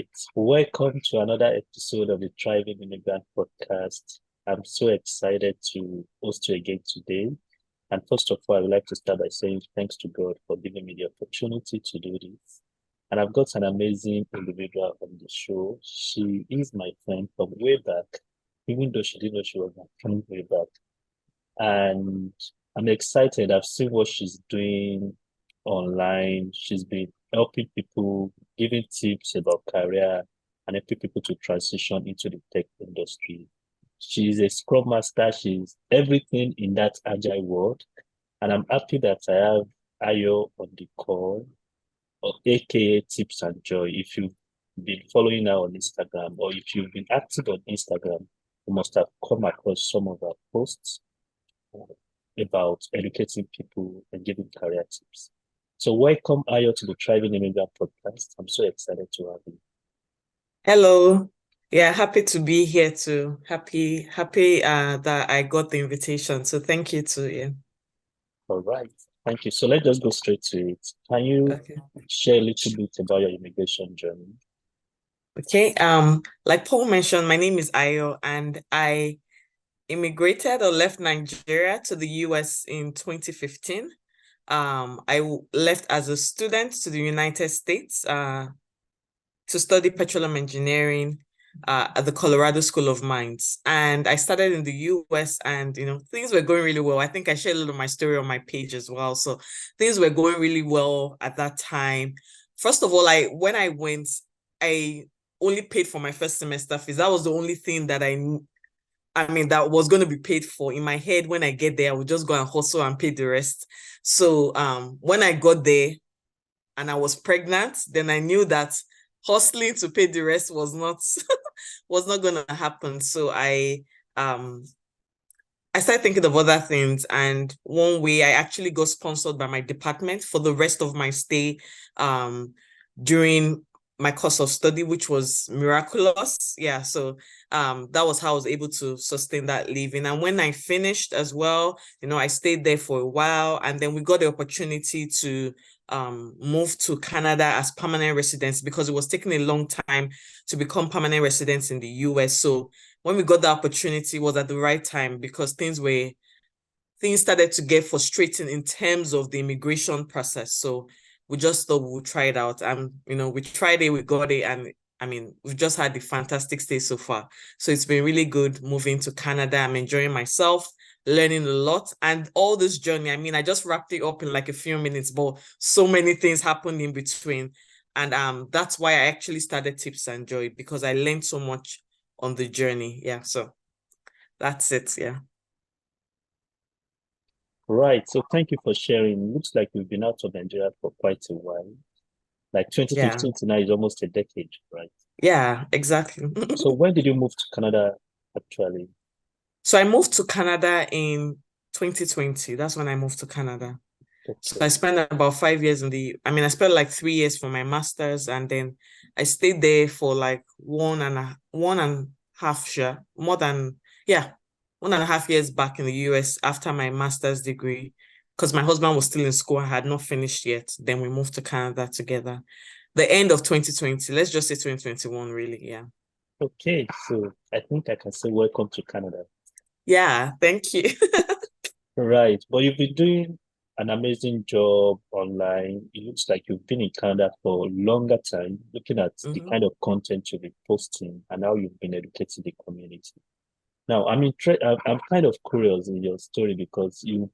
right. Welcome to another episode of the Thriving Immigrant Podcast. I'm so excited to host you again today. And first of all, I would like to start by saying thanks to God for giving me the opportunity to do this. And I've got an amazing individual on the show. She is my friend from way back, even though she didn't know she was my friend way back. And I'm excited. I've seen what she's doing online. She's been helping people, giving tips about career and helping people to transition into the tech industry. She's a scrum master. She's everything in that agile world. And I'm happy that I have Ayo on the call, or aka Tips and Joy. If you've been following her on Instagram or if you've been active on Instagram, you must have come across some of her posts about educating people and giving career tips. So welcome, Ayo, to the Thriving Immigrant Podcast. I'm so excited to have you. Hello. Yeah, happy to be here too. Happy that I got the invitation. So thank you too. Yeah. All right. Thank you. So let's just go straight to it. Can you Okay. share a little bit about your immigration journey? Okay. Like Paul mentioned, my name is Ayo, and I immigrated or left Nigeria to the US in 2015. Left as a student to the United States to study petroleum engineering at the Colorado School of Mines. And I started in the US and, things were going really well. I think I shared a little of my story on my page as well. So things were going really well at that time. First of all, when I went, I only paid for my first semester fees. That was the only thing that that was going to be paid for. In my head, when I get there, I would just go and hustle and pay the rest. So when I got there and I was pregnant, then I knew that hustling to pay the rest was not was not going to happen. So I started thinking of other things, and one way I actually got sponsored by my department for the rest of my stay during my course of study, which was miraculous. Yeah, so that was how I was able to sustain that living. And when I finished as well, I stayed there for a while, and then we got the opportunity to move to Canada as permanent residents because it was taking a long time to become permanent residents in the US. So when we got the opportunity, it was at the right time because things started to get frustrating in terms of the immigration process. So we just thought we would try it out. And we tried it, we got it, and we've just had a fantastic stay so far. So it's been really good moving to Canada. I'm enjoying myself, learning a lot, and all this journey. I just wrapped it up in like a few minutes, but so many things happened in between. And that's why I actually started Tips and Joy, because I learned so much on the journey. Yeah, so that's it. Yeah. Right. So thank you for sharing. Looks like you've been out of Nigeria for quite a while. Like Yeah. 2015 to now is almost a decade, right? Yeah, exactly. So when did you move to Canada actually? So I moved to Canada in 2020. That's when I moved to Canada. So I Okay. spent about 5 years I spent like 3 years for my master's, and then I stayed there for like one and a half year, more than, yeah, 1.5 years back in the US after my master's degree, because my husband was still in school. I had not finished yet. Then we moved to Canada together. The end of 2020, let's just say 2021, really. Yeah. Okay. So I think I can say welcome to Canada. Yeah, thank you. Right. But you've been doing an amazing job online. It looks like you've been in Canada for a longer time, looking at the Mhm. kind of content you've been posting and how you've been educating the community. Now, I'm kind of curious in your story because you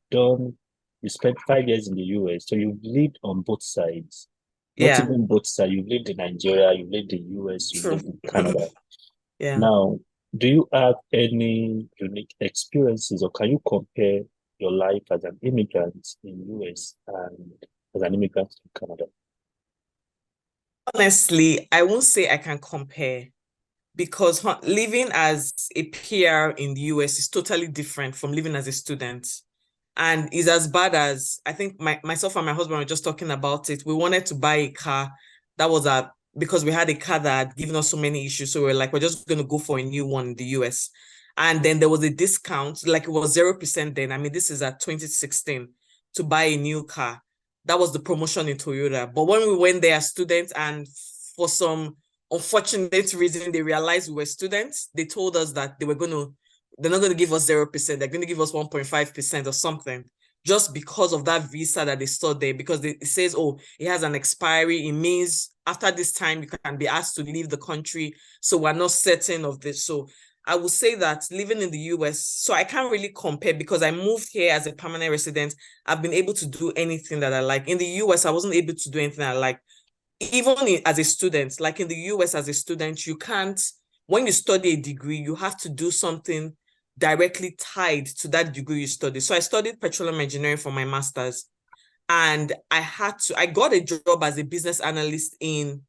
spent 5 years in the US, so you've lived on both sides. Not Yeah, even both sides. You've lived in Nigeria, you've lived in US, you've true. lived in Canada. Yeah. Now, do you have any unique experiences or can you compare your life as an immigrant in US and as an immigrant in Canada? Honestly, I won't say I can compare because living as a PR in the US is totally different from living as a student. And is as bad as, I think myself and my husband were just talking about it. We wanted to buy a car that was because we had a car that had given us so many issues. So we're like, we're just going to go for a new one in the US. And then there was a discount, like it was 0% then. This is at 2016 to buy a new car. That was the promotion in Toyota. But when we went there as students, and for some unfortunate reason, they realized we were students. They told us that they're not going to give us 0%. They're going to give us 1.5% or something, just because of that visa that they saw there, because it says, oh, it has an expiry. It means after this time, you can be asked to leave the country. So we're not certain of this. So I would say that living in the US, so I can't really compare because I moved here as a permanent resident. I've been able to do anything that I like. In the US, I wasn't able to do anything I like. Even as a student, like in the US as a student, you can't, when you study a degree, you have to do something directly tied to that degree you study. So I studied petroleum engineering for my master's, and I got a job as a business analyst in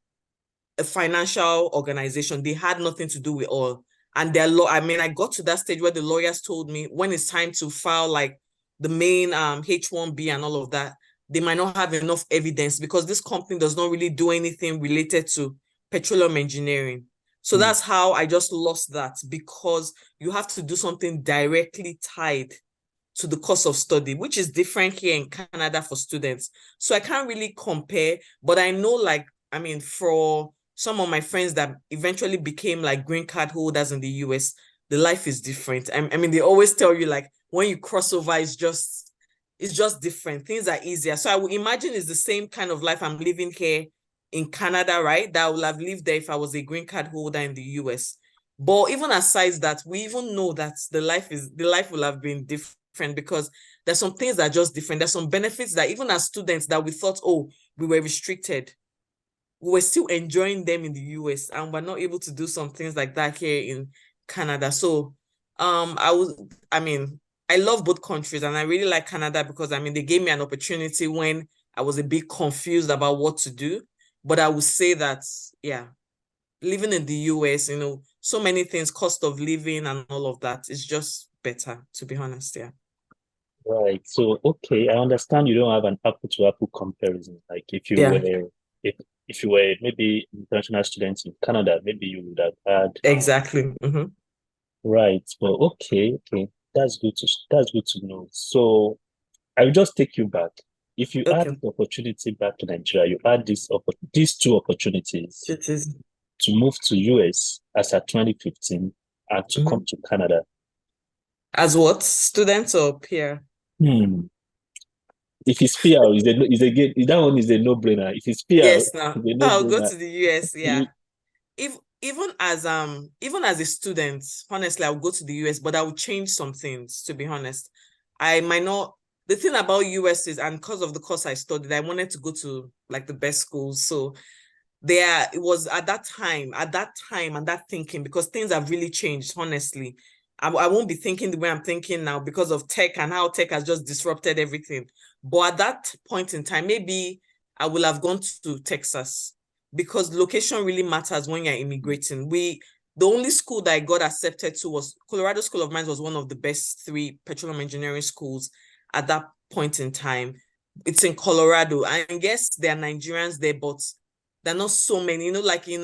a financial organization. They had nothing to do with oil. And I got to that stage where the lawyers told me when it's time to file like the main H1B and all of that, they might not have enough evidence because this company does not really do anything related to petroleum engineering. So that's how I just lost that, because you have to do something directly tied to the course of study, which is different here in Canada for students. So I can't really compare, but I know, like, I mean, for some of my friends that eventually became like green card holders in the US, the life is different. I mean, they always tell you like when you cross over, it's just different. Things are easier. So I would imagine it's the same kind of life I'm living here in Canada, right? That I would have lived there if I was a green card holder in the US. But even aside that, we even know that the life will have been different because there's some things that are just different. There's some benefits that even as students that we thought, oh, we were restricted, we were still enjoying them in the US, and we're not able to do some things like that here in Canada. So I mean, I love both countries, and I really like Canada because I mean they gave me an opportunity when I was a bit confused about what to do. But I would say that, yeah, living in the US, you know, so many things, cost of living and all of that is just better, to be honest. Yeah. Right. So, okay, I understand you don't have an apple to apple comparison. Like Yeah, if if you were maybe international students in Canada, maybe you would have had exactly. right. But okay, that's good to know. So I will just take you back. If you had Okay. the opportunity back to Nigeria, you had these two opportunities It is. to move to US as at 2015 and to come to Canada. As what? Student or peer? Hmm. If it's PR, that one is a no-brainer. If it's PR, Yes, now it's a I'll go no-brainer. to the US. Yeah. If even as a student, honestly, I'll go to the US, but I will change some things, to be honest. I might not, the thing about US is, and because of the course I studied, I wanted to go to like the best schools. So it was at that time and that thinking, because things have really changed, honestly. I won't be thinking the way I'm thinking now because of tech and how tech has just disrupted everything. But at that point in time, maybe I will have gone to Texas, because location really matters when you're immigrating. The only school that I got accepted to was Colorado School of Mines, was one of the best 3 petroleum engineering schools at that point in time. It's in Colorado. I guess there are Nigerians there, but there are not so many. You know, like in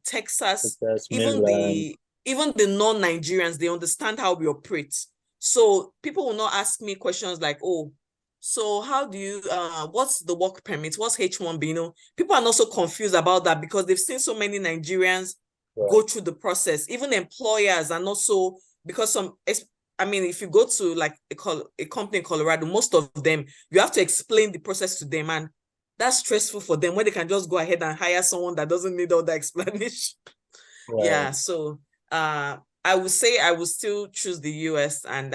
Texas, Texas, even Maryland. the non-Nigerians, they understand how we operate. So people will not ask me questions like, oh, so how do you what's the work permit? What's H1B? You know, people are not so confused about that because they've seen so many Nigerians Right, go through the process. Even employers are not so, because I mean, if you go to like a company in Colorado, most of them, you have to explain the process to them, and that's stressful for them when they can just go ahead and hire someone that doesn't need all the explanation. right. Yeah, so I would say I would still choose the US, and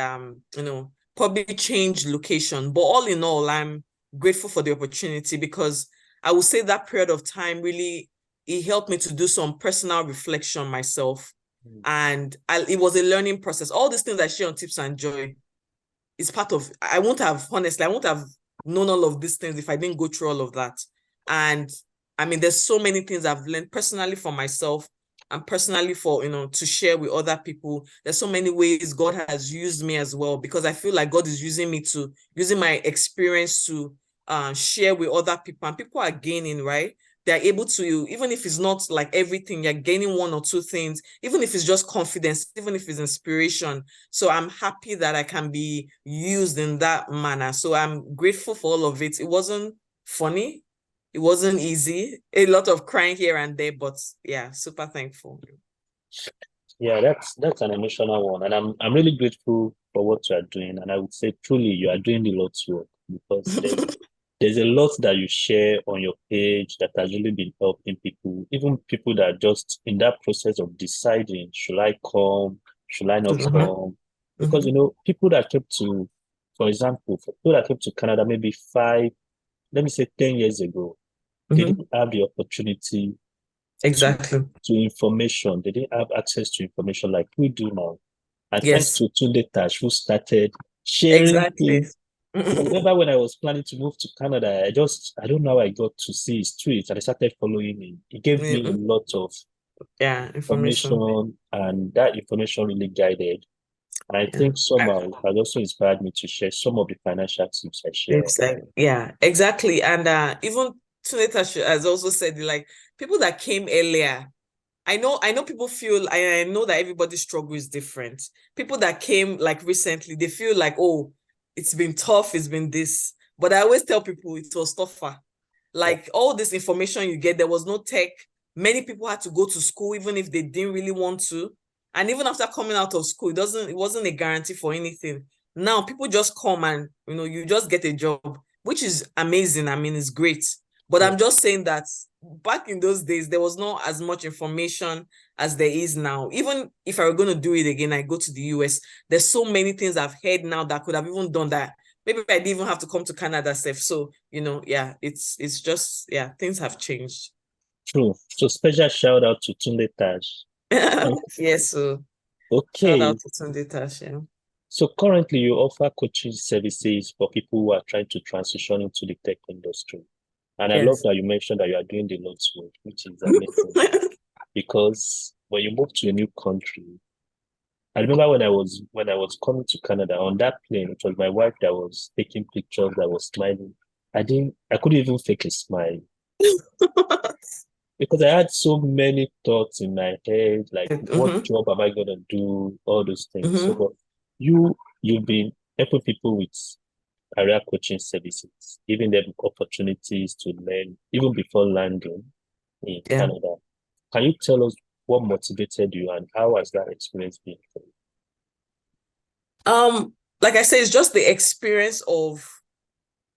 you know, probably change location. But all in all, I'm grateful for the opportunity, because I would say that period of time really, it helped me to do some personal reflection myself. Mm. And it was a learning process. All these things I share on Tips and Joy is part of, I won't have, honestly, I won't have known all of these things if I didn't go through all of that. And I mean, there's so many things I've learned personally for myself and personally for, you know, to share with other people. There's so many ways God has used me as well, because I feel like God is using my experience to share with other people, and people are gaining, right? They're able to, even if it's not like everything, you're gaining 1 or 2 things, even if it's just confidence, even if it's inspiration. So I'm happy that I can be used in that manner. So I'm grateful for all of it. It wasn't funny. It wasn't easy. A lot of crying here and there, but yeah, super thankful. Yeah, that's an emotional one, and I'm really grateful for what you are doing. And I would say truly you are doing the Lord's work because there's a lot that you share on your page that has really been helping people, even people that are just in that process of deciding, should I come, should I not Mhm, come? Because mhm, people that came to, for example, for people that came to Canada maybe 5, let me say 10 years ago, they mhm. didn't have the opportunity to Exactly. information. They didn't have access to information like we do now. And thanks Yes, to Tunde Tash, who started sharing exactly. things. I remember when I was planning to move to Canada, I don't know how I got to see his tweets and I started following him. He gave me a Mhm. lot of Yeah, information. information, and that information really guided. And I Yeah. think somehow it has also inspired me to share some of the financial tips I share. Exactly. Yeah, exactly. And even Tuneta has also said like people that came earlier. I know people feel I know that everybody's struggle is different. People that came like recently, they feel like, oh, it's been tough, it's been this. But I always tell people it was tougher. Yeah, Like all this information you get, there was no tech. Many people had to go to school even if they didn't really want to. And even after coming out of school, it wasn't a guarantee for anything. Now people just come and you just get a job, which is amazing. I mean, it's great. But yeah, I'm just saying that back in those days, there was not as much information as there is now. Even if I were going to do it again, I go to the US. There's so many things I've heard now that I could have even done that. Maybe I didn't even have to come to Canada, safe. So, yeah, it's just things have changed. true. So special shout out to Tunde Tash. Yes, so shout Okay, out to Sunday Tash, yeah. so currently you offer coaching services for people who are trying to transition into the tech industry. And I love Yes. that you mentioned that you are doing the Lord's work, which is amazing. Because when you move to a new country, I remember when I was coming to Canada on that plane, it was my wife that was taking pictures, that was smiling. I couldn't even fake a smile because I had so many thoughts in my head, like what Mm-hmm, job am I gonna do, all those things. So, mm-hmm, but you've been helping people with career coaching services, giving them opportunities to learn even before landing in yeah. Canada. Can you tell us what motivated you and how has that experience been for you? Like I said, it's just the experience of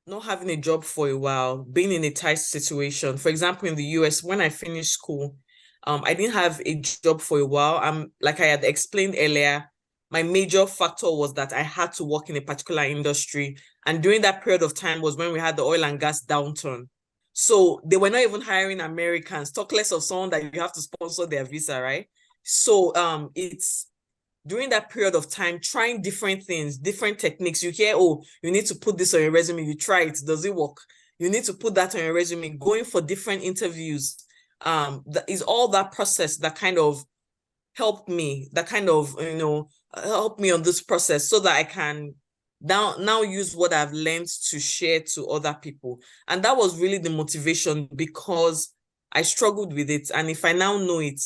not having a job for a while, being in a tight situation. For example, in the US, when I finished school, I didn't have a job for a while. Like I had explained earlier, my major factor was that I had to work in a particular industry. And during that period of time was when we had the oil and gas downturn. So they were not even hiring Americans, talk less of someone that you have to sponsor their visa, right? So it's during that period of time trying different things, different techniques. You hear, oh, you need to put this on your resume. You try it. Does it work? You need to put that on your resume. Going for different interviews. That is all that process that kind of helped me. That kind of helped me on this process so that I can now use what I've learned to share to other people. And that was really the motivation because I struggled with it. And if I now know it,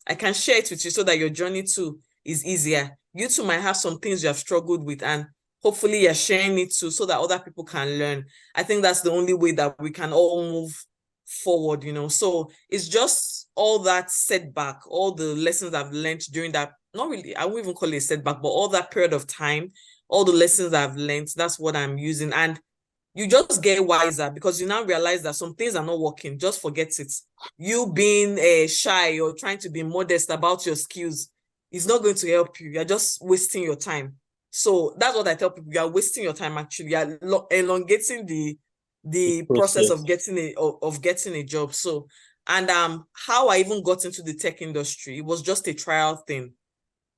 I can share it with you so that your journey too is easier. You too might have some things you have struggled with, and hopefully you're sharing it too so that other people can learn. I think that's the only way that we can all move forward. So it's just all that setback, all the lessons I've learned during that, not really, I won't even call it a setback, but all that period of time, all the lessons I've learned, that's what I'm using. And you just get wiser because you now realize that some things are not working. Just forget it. You being shy or trying to be modest about your skills is not going to help you. You're just wasting your time. So that's what I tell people. You are wasting your time actually. You are elongating The the process of process. getting a job. So and how I even got into the tech industry, it was just a trial thing.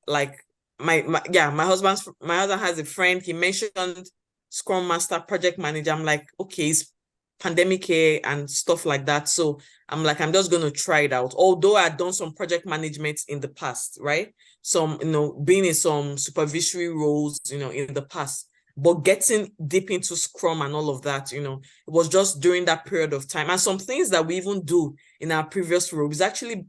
Like my husband has a friend. He mentioned Scrum Master, Project Manager. I'm like, okay, it's pandemic here and stuff like that. So I'm like, I'm just gonna try it out. Although I'd done some project management in the past, right? Some, being in some supervisory roles, in the past. But getting deep into Scrum and all of that, it was just during that period of time. And some things that we even do in our previous role is actually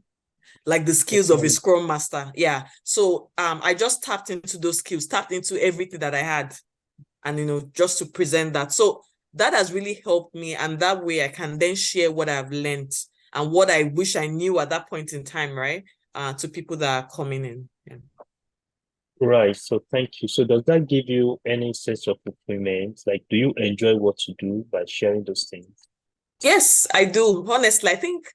like the skills of a Excellent. scrum master. Yeah. So I just tapped into those skills, tapped into everything that I had and just to present that. So that has really helped me. And that way I can then share what I've learned and what I wish I knew at that point in time, right? To people that are coming in. Yeah. Right. So thank you. So does that give you any sense of fulfillment? Like, do you enjoy what you do by sharing those things? Yes, I do. Honestly, I think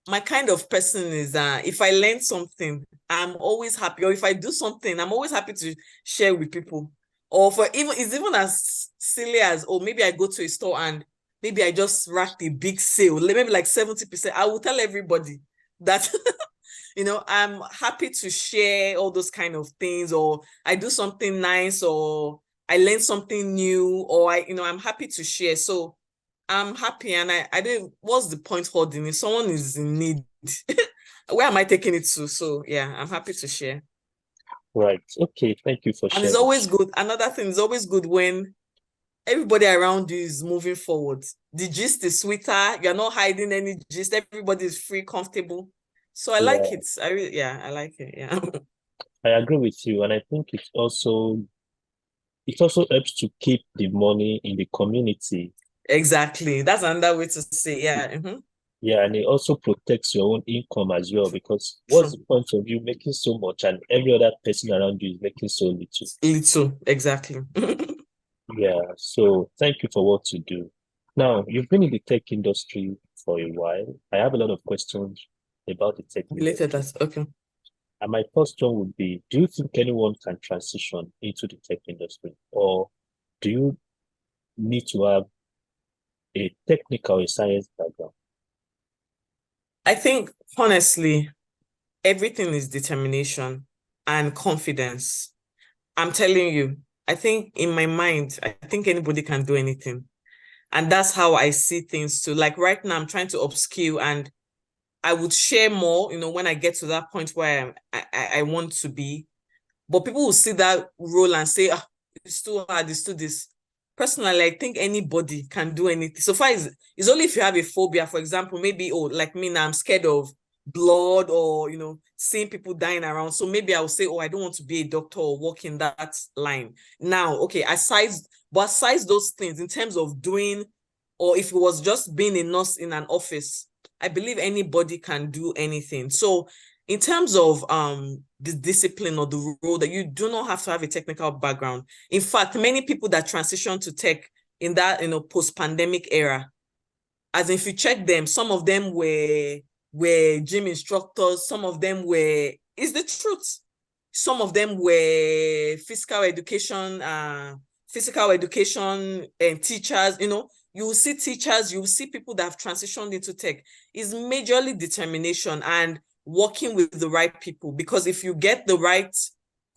my kind of person is if I learn something, I'm always happy. Or if I do something, I'm always happy to share with people. Or for even it's even as silly as, oh, maybe I go to a store and maybe I just racked a big sale, maybe like 70%. I will tell everybody that I'm happy to share all those kind of things, or I do something nice, or I learn something new, or I'm happy to share. So I'm happy, and I don't. What's the point holding? If someone is in need, where am I taking it to? So yeah, I'm happy to share. Right. Okay. Thank you for And it's sharing. always good. Another thing is always good when everybody around you is moving forward. The gist is sweeter. You're not hiding any gist. Everybody is free, comfortable. So I like Yeah, it. I like it. Yeah. I agree with you. And I think it also helps to keep the money in the community. Exactly. That's another way to say, yeah. Yeah, and it also protects your own income as well, because what's True. the point of you making so much and every other person around you is making so little? Little, exactly. Yeah, so thank you for what you do. Now, you've been in the tech industry for a while. I have a lot of questions about the tech Related, industry. that's okay. And my first one would be, do you think anyone can transition into the tech industry? Or do you need to have a technical or science background? I think honestly, everything is determination and confidence. I'm telling you, I think in my mind, I think anybody can do anything. And that's how I see things too. Like right now, I'm trying to upskill, and I would share more, when I get to that point where I want to be. But people will see that role and say, it's too hard, it's too this. Personally, I think anybody can do anything. So far, it's only if you have a phobia, for example, maybe, oh, like me now, I'm scared of blood, or, seeing people dying around. So maybe I will say, oh, I don't want to be a doctor or work in that line. Now, okay, besides those things, in terms of doing, or if it was just being a nurse in an office, I believe anybody can do anything. So in terms of the discipline or the role, that you do not have to have a technical background. In fact, many people that transition to tech in that post-pandemic era, as if you check them, some of them were gym instructors, some of them were, is the truth, some of them were physical education and teachers. You will see teachers, you will see people that have transitioned into tech. Is majorly determination and working with the right people, because if you get the right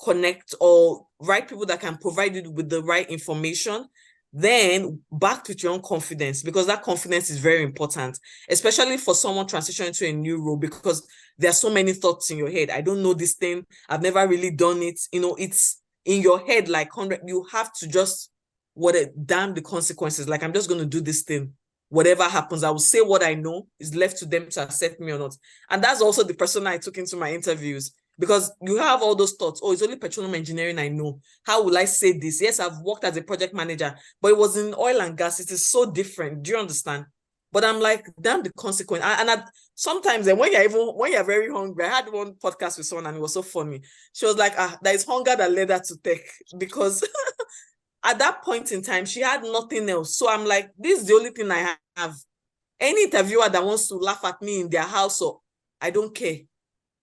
connect or right people that can provide you with the right information, then back with your own confidence, because that confidence is very important, especially for someone transitioning to a new role, because there are so many thoughts in your head. I don't know this thing, I've never really done it. It's in your head like 100. You have to just damn the consequences. Like, I'm just going to do this thing. Whatever happens, I will say what I know. Is left to them to accept me or not. And that's also the person I took into my interviews, because you have all those thoughts. Oh, it's only petroleum engineering I know. How will I say this? Yes, I've worked as a project manager, but it was in oil and gas. It is so different. Do you understand? But I'm like, damn the consequence. Sometimes when you're very hungry, I had one podcast with someone and it was so funny. She was like, there is hunger that led her to tech, because at that point in time, she had nothing else. So I'm like, this is the only thing I have. Any interviewer that wants to laugh at me in their house, or I don't care.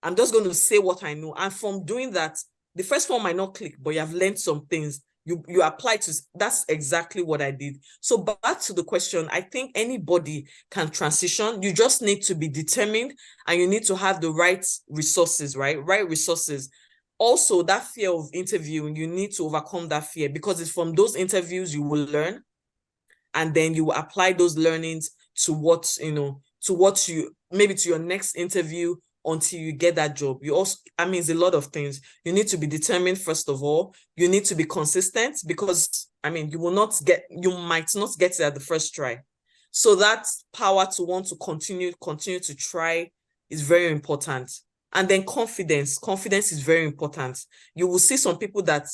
I'm just going to say what I know. And from doing that, the first one might not click, but you have learned some things. You apply to, that's exactly what I did. So back to the question, I think anybody can transition. You just need to be determined, and you need to have the right resources, right? Right resources. Also, that fear of interviewing, you need to overcome that fear, because it's from those interviews you will learn, and then you will apply those learnings to what you, maybe to your next interview, until you get that job. You also, it's a lot of things. You need to be determined, first of all. You need to be consistent, because you might not get it at the first try. So that power to want to continue to try is very important. And then confidence is very important. You will see some people that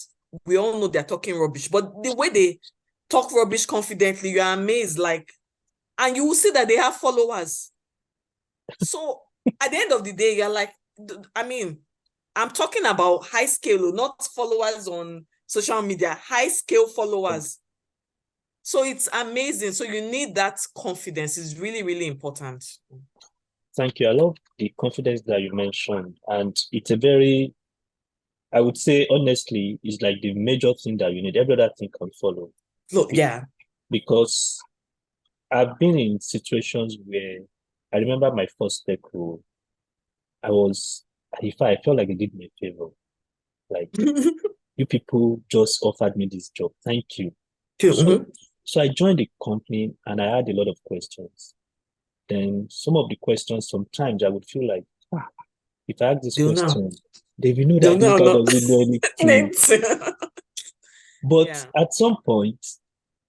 we all know they're talking rubbish, but the way talk rubbish confidently, you are amazed, like, and you will see that they have followers. So at the end of the day, you're like, I mean, I'm talking about high scale, not followers on social media, high scale followers. So it's amazing. So you need that confidence. It's really, really important. Thank you. I love the confidence that you mentioned. And it's a very, I would say, honestly, it's like the major thing that you need. Every other thing can follow. Look, yeah. Because I've been in situations where I remember my first tech role. I was, if I felt like they did me a favor. Like, you people just offered me this job. Thank you. So, so I joined the company and I had a lot of questions. Then some of the questions, sometimes I would feel like, if I ask this question, they will know that this guy doesn't know anything. But Yeah. at some point,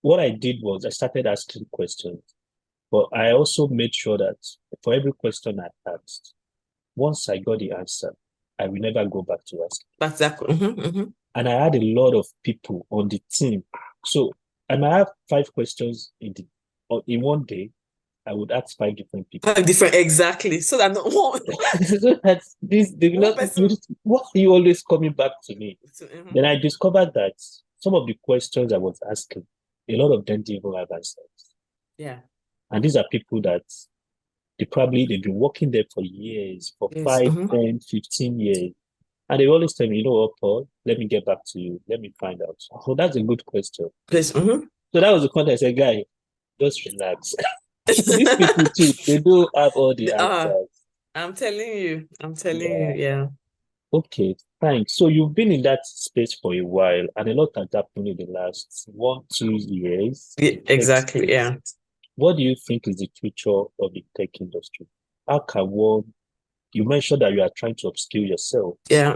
what I did was I started asking questions. But I also made sure that for every question I asked, once I got the answer, I will never go back to ask. Exactly. And I had a lot of people on the team. So I might have 5 questions in one day. I would ask 5 different people. 5 different, exactly. So that no one. So that's this. They will not. What are you always coming back to me? Then I discovered that some of the questions I was asking, a lot of them didn't even have answers. Yeah. And these are people that they've been working there for years, for 5, 10, 15 years. And they always tell me, you know what, Paul, let me get back to you. Let me find out. Oh, that's a good question. So that was the point I said, guy, just relax. These people too, they do have all the answers. I'm telling you. Yeah. Okay, thanks. So you've been in that space for a while, and a lot has happened in the last 1, 2 years. Yeah, exactly. Yeah. What do you think is the future of the tech industry? How can one, you mentioned that you are trying to upskill yourself. Yeah.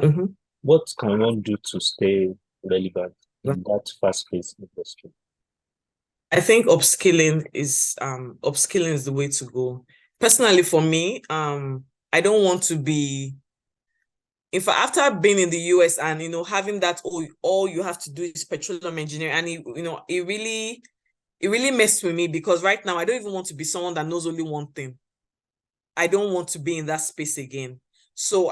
What can one do to stay relevant in that fast-paced industry? I think upskilling is the way to go. Personally, for me, I don't want to be, in fact, after being in the US and having that, all you have to do is petroleum engineering, and it really messed with me, because right now I don't even want to be someone that knows only one thing. I don't want to be in that space again. So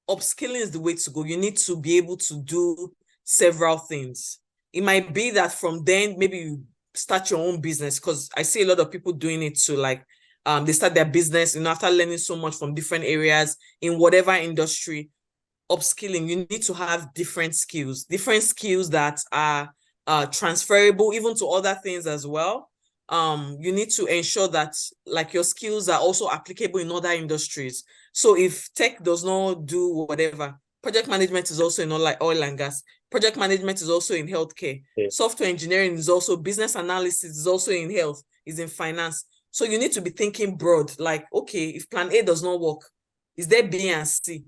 upskilling is the way to go. You need to be able to do several things. It might be that from then, maybe you start your own business, because I see a lot of people doing it too. Like, they start their business, after learning so much from different areas in whatever industry. Upskilling, you need to have different skills that are transferable even to other things as well. You need to ensure that, like, your skills are also applicable in other industries. So if tech does not do whatever, project management is also in like oil and gas. Project management is also in healthcare. Software engineering is also, business analysis is also in health, is in finance. So you need to be thinking broad, like, okay, if plan A does not work, is there B and C?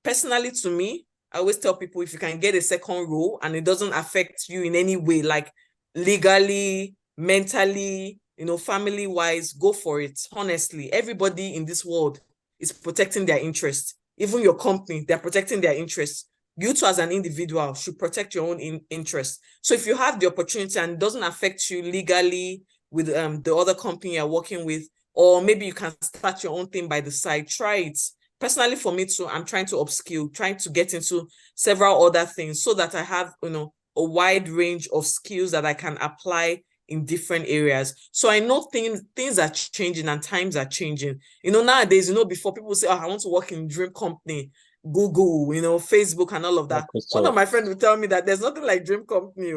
Personally, to me, I always tell people, if you can get a second role and it doesn't affect you in any way, like legally, mentally, family wise, go for it. Honestly, everybody in this world is protecting their interests. Even your company, they're protecting their interests. You too, as an individual, should protect your own interests. So if you have the opportunity and it doesn't affect you legally with the other company you're working with, or maybe you can start your own thing by the side, try it. Personally, for me too, I'm trying to upskill, trying to get into several other things so that I have, a wide range of skills that I can apply in different areas. So I know things are changing and times are changing. Nowadays, before people say, oh, I want to work in dream company, Google, Facebook and all of that. One of my friends will tell me that there's nothing like dream company,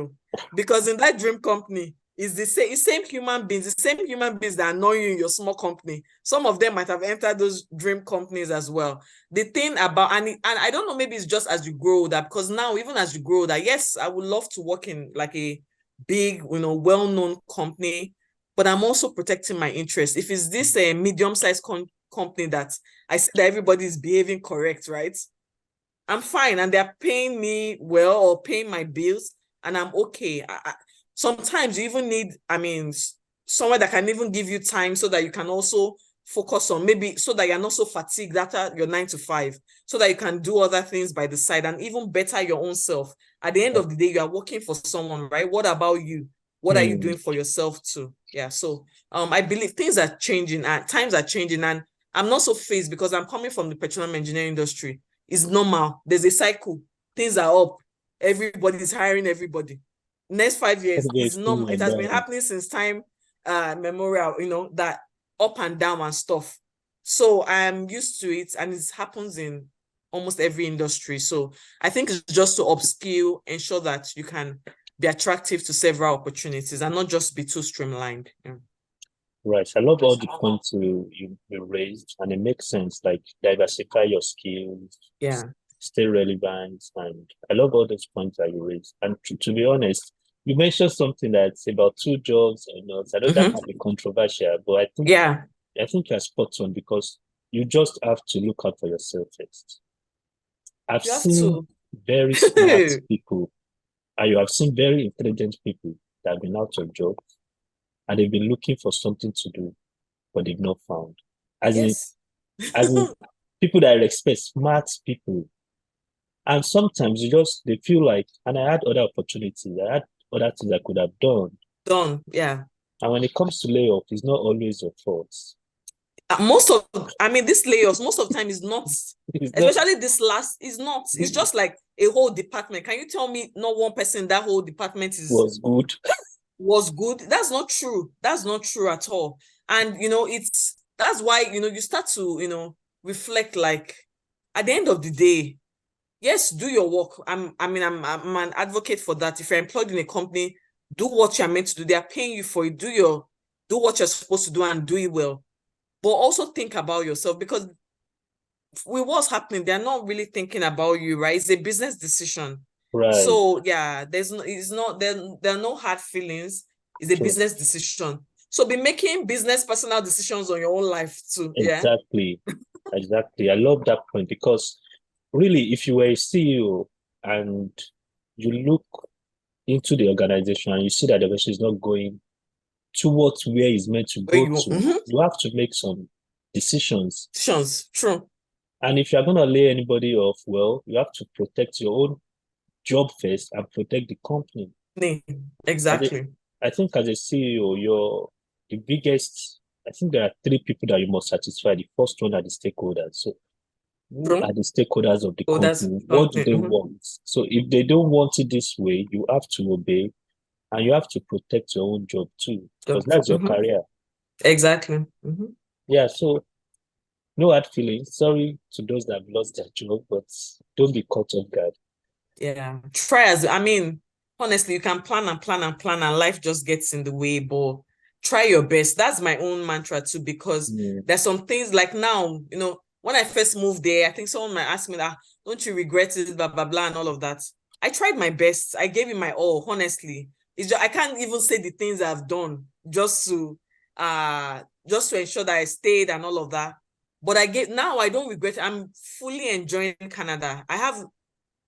because in that dream company, it's the same human beings that annoy you in your small company. Some of them might have entered those dream companies as well. The thing about, and I don't know, maybe it's just as you grow older, because now, even as you grow older, yes, I would love to work in like a big, well-known company, but I'm also protecting my interests. If it's this a medium-sized company that I see that everybody is behaving correct, right? I'm fine, and they're paying me well or paying my bills, and I'm okay. Sometimes you even need, somewhere that can even give you time so that you can also focus on, maybe so that you're not so fatigued after your 9 to 5, so that you can do other things by the side and even better your own self. At the end of the day, you are working for someone, right? What about you? What are you doing for yourself too? Yeah. So I believe things are changing and times are changing, and I'm not so phased because I'm coming from the petroleum engineering industry. It's normal. There's a cycle. Things are up. Everybody's hiring everybody. Next 5 years is normal. It has been happening since time memorial, that up and down and stuff. So I'm used to it, and it happens in almost every industry. So I think it's just to upskill, ensure that you can be attractive to several opportunities and not just be too streamlined. Yeah. Right. I love all the points you raised, and it makes sense. Like diversify your skills, Yeah. stay relevant, and I love all those points that you raised. And to be honest, you mentioned something that's about two jobs or not. I know that might be controversial, but I think you're spot on because you just have to look out for yourself first. I've seen very smart people, and you have seen very intelligent people that have been out of job and they've been looking for something to do, but they've not found. As in people that I respect, smart people. And sometimes they feel like, and I had other opportunities, I had other things I could have done. Yeah. And when it comes to layoff, it's not always your fault. These layoffs, most of the time is not, especially this last, is not. It's just like a whole department. Can you tell me not one person in that whole department was good? Was good? That's not true. That's not true at all. And that's why you start to reflect, like, at the end of the day, yes, do your work. I'm an advocate for that. If you're employed in a company, do what you're meant to do. They are paying you for it. Do what you're supposed to do and do it well. But also think about yourself, because with what's happening, they're not really thinking about you, right? It's a business decision. Right. So yeah, there are no hard feelings. It's a business decision. So be making personal decisions on your own life too. Exactly. Yeah? Exactly. I love that point because really, if you were a CEO and you look into the organization and you see that the organization is not going towards where it's meant to go to, you have to make some decisions. True. And if you're going to lay anybody off, well, you have to protect your own job first and protect the company. Exactly. I think as a CEO, the biggest, I think there are three people that you must satisfy. The first one are the stakeholders. So who are the stakeholders of the company? What do they want? So if they don't want it this way, you have to obey and you have to protect your own job too, because that's your career. Exactly. Yeah, so no hard feelings. Sorry to those that have lost their job, but don't be caught off guard. Yeah. Honestly, you can plan and life just gets in the way, but try your best. That's my own mantra too, because there's some things like now, when I first moved there, I think someone might ask me that, don't you regret it, blah, blah, blah, and all of that. I tried my best. I gave it my all, honestly. I can't even say the things I've done just to ensure that I stayed and all of that. But now I don't regret it. I'm fully enjoying Canada. I have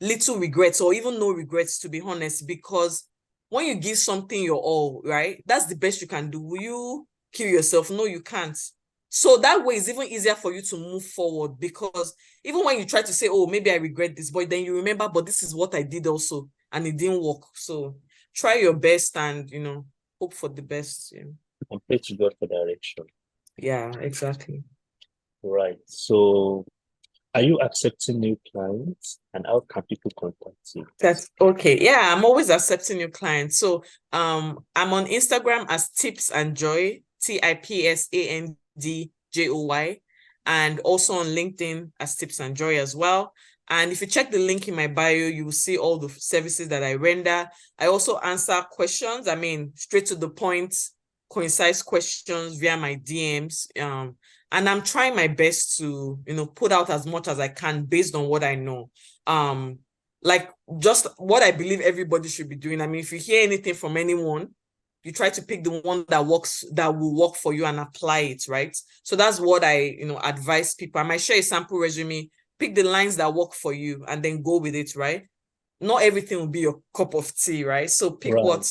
little regrets or even no regrets, to be honest, because when you give something your all, right, that's the best you can do. Will you kill yourself? No, you can't. So that way it's even easier for you to move forward, because even when you try to say, oh, maybe I regret this, but then you remember, but this is what I did also, and it didn't work. So try your best and, hope for the best. Yeah. And pray to God for direction. Yeah, exactly. Right. So are you accepting new clients, and how can people contact you? That's okay. Yeah, I'm always accepting new clients. So I'm on Instagram as Tips and Joy, TIPSANDJOY, and also on LinkedIn as Tips and Joy as well. And if you check the link in my bio, you will see all the services that I render. I also answer questions. Straight to the point, concise questions via my DMs. And I'm trying my best to, put out as much as I can based on what I know. Like just what I believe everybody should be doing. If you hear anything from anyone, you try to pick the one that will work for you and apply it, right? So that's what I, advise people. I might share a sample resume, pick the lines that work for you and then go with it, right? Not everything will be your cup of tea, right? So pick what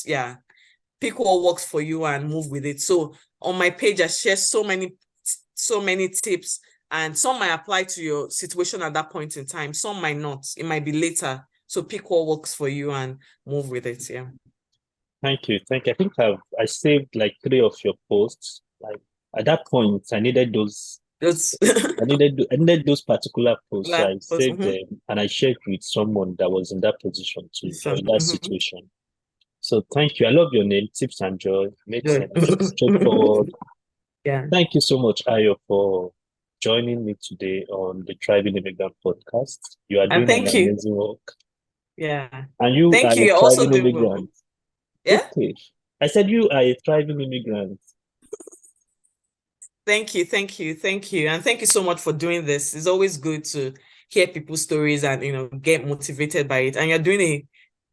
works for you and move with it. So on my page, I share so many tips, and some might apply to your situation at that point in time. Some might not. It might be later. So pick what works for you and move with it. Yeah. Thank you. Thank you. I think I saved like three of your posts. Like at that point, Just I needed those particular posts. So that I was saved them and I shared with someone that was in that position too, or in that mhm. situation. So thank you. I love your name, Tips and Joy. Makes Good. sense. Straightforward. Yeah. Thank you so much, Ayo, for joining me today on the Thriving Immigrant podcast. You are And doing an thank you. amazing work. Yeah. And you are Thank you. a You're also thriving doing well. immigrant. Yeah. Okay. I said you are a thriving immigrant. Thank you, thank you, thank you. And thank you so much for doing this. It's always good to hear people's stories and get motivated by it. And you're doing a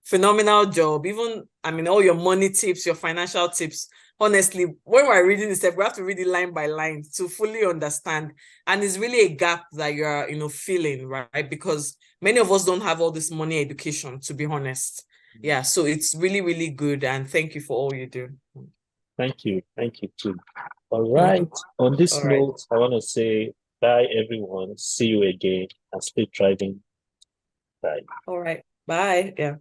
phenomenal job. Even, I mean, all your money tips, your financial tips. Honestly, when we're reading this, we have to read it line by line to fully understand. And it's really a gap that you're, feeling, right? Because many of us don't have all this money education, to be honest. Yeah, so it's really, really good. And thank you for all you do. Thank you. Thank you too. All right. On All this right. note, I want to say bye, everyone. See you again and stay thriving. Bye. All right. Bye. Yeah.